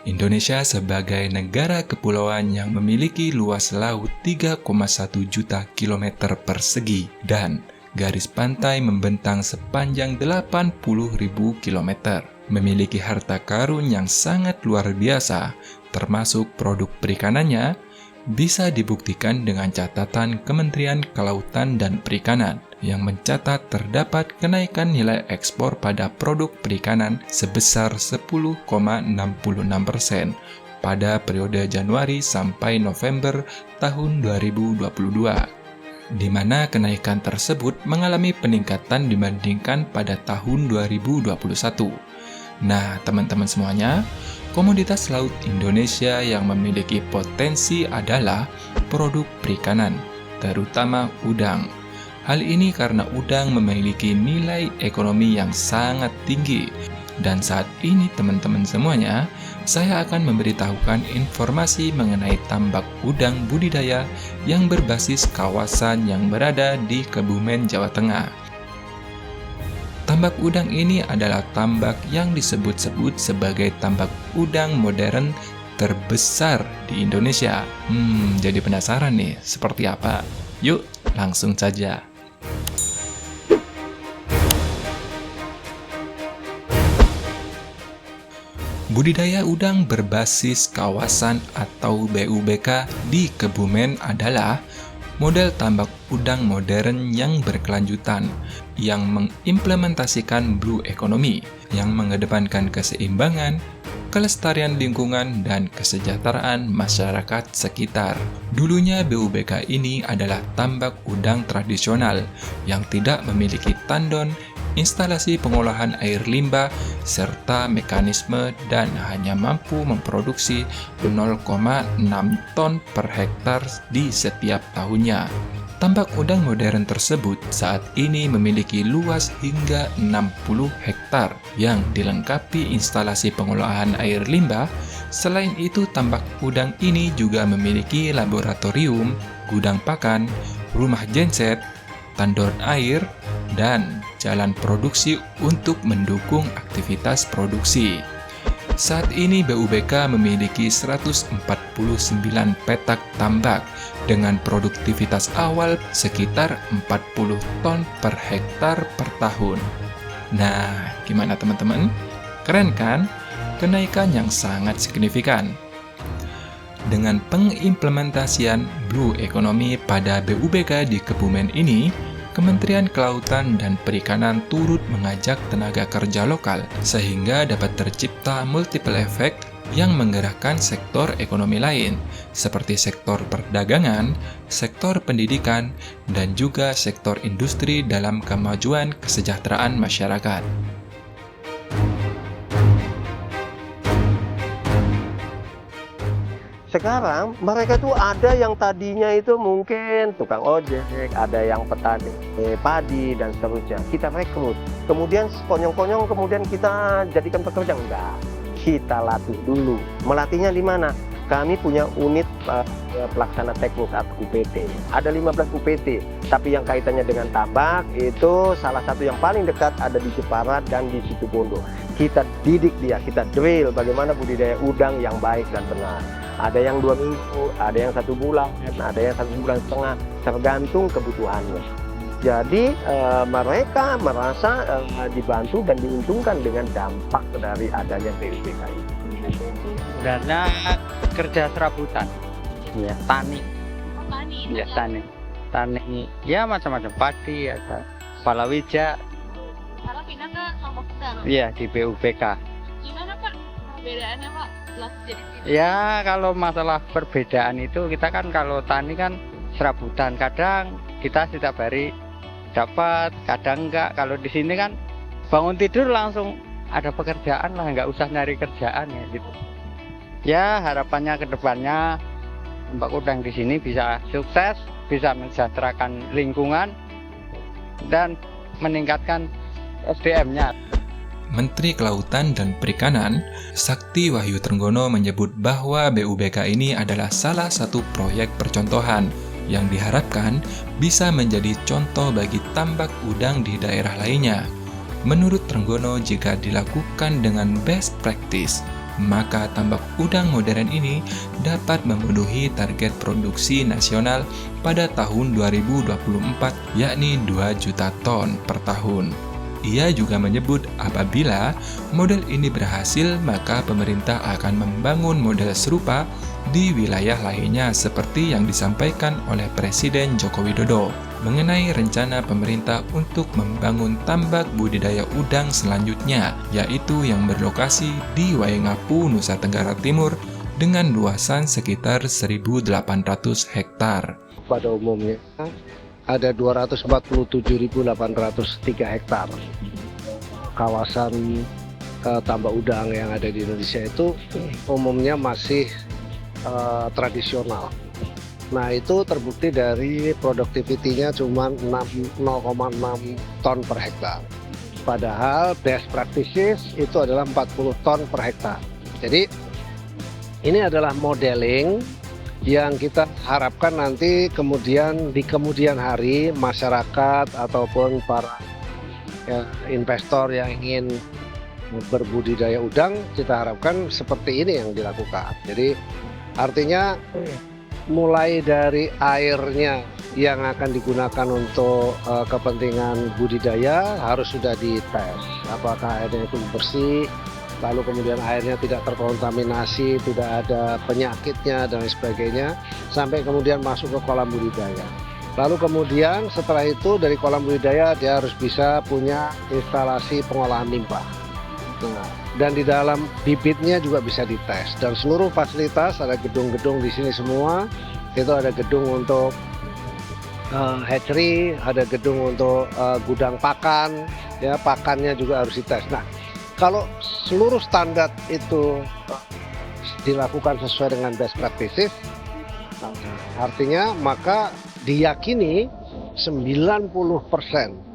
Indonesia sebagai negara kepulauan yang memiliki luas laut 3,1 juta kilometer persegi dan garis pantai membentang sepanjang 80.000 kilometer, memiliki harta karun yang sangat luar biasa, termasuk produk perikanannya, bisa dibuktikan dengan catatan Kementerian Kelautan dan Perikanan yang mencatat terdapat kenaikan nilai ekspor pada produk perikanan sebesar 10,66% pada periode Januari sampai November tahun 2022, di mana kenaikan tersebut mengalami peningkatan dibandingkan pada tahun 2021. Nah, teman-teman semuanya, komoditas laut Indonesia yang memiliki potensi adalah produk perikanan, terutama udang. Hal ini karena udang memiliki nilai ekonomi yang sangat tinggi. Dan saat ini teman-teman semuanya, saya akan memberitahukan informasi mengenai tambak udang budidaya yang berbasis kawasan yang berada di Kebumen, Jawa Tengah. Tambak udang ini adalah tambak yang disebut-sebut sebagai tambak udang modern terbesar di Indonesia. Jadi penasaran nih, seperti apa? Yuk, langsung saja. Budidaya udang berbasis kawasan atau BUBK di Kebumen adalah model tambak udang modern yang berkelanjutan, yang mengimplementasikan Blue Economy, yang mengedepankan keseimbangan, kelestarian lingkungan, dan kesejahteraan masyarakat sekitar. Dulunya BUBK ini adalah tambak udang tradisional yang tidak memiliki tandon, instalasi pengolahan air limbah, serta mekanisme dan hanya mampu memproduksi 0,6 ton per hektar di setiap tahunnya. Tambak udang modern tersebut saat ini memiliki luas hingga 60 hektar yang dilengkapi instalasi pengolahan air limbah. Selain itu, tambak udang ini juga memiliki laboratorium, gudang pakan, rumah genset, tandon air, dan jalan produksi untuk mendukung aktivitas produksi. Saat ini BUBK memiliki 149 petak tambak dengan produktivitas awal sekitar 40 ton per hektar per tahun. Nah, gimana teman-teman? Keren kan? Kenaikan yang sangat signifikan. Dengan pengimplementasian Blue Economy pada BUBK di Kebumen ini, Kementerian Kelautan dan Perikanan turut mengajak tenaga kerja lokal sehingga dapat tercipta multiple effect yang menggerakkan sektor ekonomi lain seperti sektor perdagangan, sektor pendidikan, dan juga sektor industri dalam kemajuan kesejahteraan masyarakat. Sekarang mereka tuh ada yang tadinya itu mungkin tukang ojek, ada yang petani padi dan seterusnya. Kita rekrut, kemudian konyong-konyong kemudian kita jadikan pekerja. Enggak, kita latih dulu. Melatihnya di mana? Kami punya unit pelaksana teknis atau UPT. Ada 15 UPT, tapi yang kaitannya dengan tambak itu salah satu yang paling dekat ada di Jepara dan di Situbondo. Kita didik dia, kita drill bagaimana budidaya udang yang baik dan benar. Ada yang 2 minggu, ada yang 1 bulan, ada yang 1 bulan setengah, tergantung kebutuhannya. Jadi mereka merasa dibantu dan diuntungkan dengan dampak dari adanya BUBK ini. Sebenarnya kerja serabutan, ya tani, ya tani, ya macam-macam padi, ada palawija. Kalau pindah ke tambak udang. Iya di BUBK. Gimana Pak perbedaannya Pak? Ya kalau masalah perbedaan itu kita kan kalau tani kan serabutan, kadang kita setiap hari dapat, kadang enggak. Kalau di sini kan bangun tidur langsung ada pekerjaan lah, nggak usah nyari kerjaan ya gitu. Ya harapannya ke depannya tambak udang di sini bisa sukses, bisa mensejahterakan lingkungan dan meningkatkan SDM-nya. Menteri Kelautan dan Perikanan, Sakti Wahyu Trenggono menyebut bahwa BUBK ini adalah salah satu proyek percontohan yang diharapkan bisa menjadi contoh bagi tambak udang di daerah lainnya. Menurut Trenggono, jika dilakukan dengan best practice, maka tambak udang modern ini dapat memenuhi target produksi nasional pada tahun 2024, yakni 2 juta ton per tahun. Ia juga menyebut apabila model ini berhasil, maka pemerintah akan membangun model serupa di wilayah lainnya seperti yang disampaikan oleh Presiden Joko Widodo mengenai rencana pemerintah untuk membangun tambak budidaya udang selanjutnya, yaitu yang berlokasi di Waingapu, Nusa Tenggara Timur dengan luasan sekitar 1.800 hektar. Pada umumnya ada 247.803 hektar. Kawasan tambak udang yang ada di Indonesia itu umumnya masih tradisional. Nah, itu terbukti dari produktivitinya cuma 0,6 ton per hektar. Padahal best practices itu adalah 40 ton per hektar. Jadi ini adalah modeling yang kita harapkan nanti di kemudian hari masyarakat ataupun para investor yang ingin berbudidaya udang, kita harapkan seperti ini yang dilakukan. Jadi artinya mulai dari airnya yang akan digunakan untuk kepentingan budidaya harus sudah dites apakah airnya itu bersih, lalu kemudian airnya tidak terkontaminasi, tidak ada penyakitnya dan sebagainya, sampai kemudian masuk ke kolam budidaya. Lalu kemudian setelah itu dari kolam budidaya dia harus bisa punya instalasi pengolahan limbah. Nah, dan di dalam bibitnya juga bisa dites, dan seluruh fasilitas ada gedung-gedung di sini semua. Itu ada gedung untuk hatchery, ada gedung untuk gudang pakan, ya pakannya juga harus dites. Nah, kalau seluruh standar itu dilakukan sesuai dengan best practices, artinya maka diyakini 90%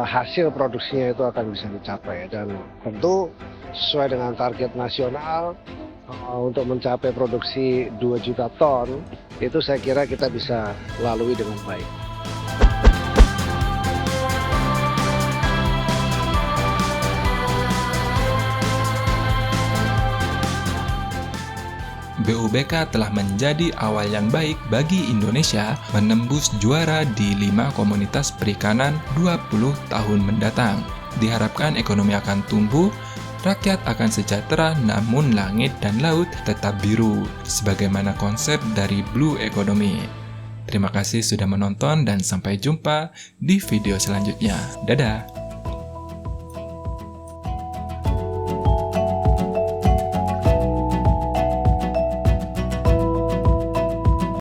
hasil produksinya itu akan bisa dicapai, dan tentu sesuai dengan target nasional untuk mencapai produksi 2 juta ton itu saya kira kita bisa lalui dengan baik. BUBK telah menjadi awal yang baik bagi Indonesia menembus juara di 5 komunitas perikanan 20 tahun mendatang. Diharapkan ekonomi akan tumbuh, rakyat akan sejahtera, namun langit dan laut tetap biru, sebagaimana konsep dari Blue Economy. Terima kasih sudah menonton dan sampai jumpa di video selanjutnya. Dadah!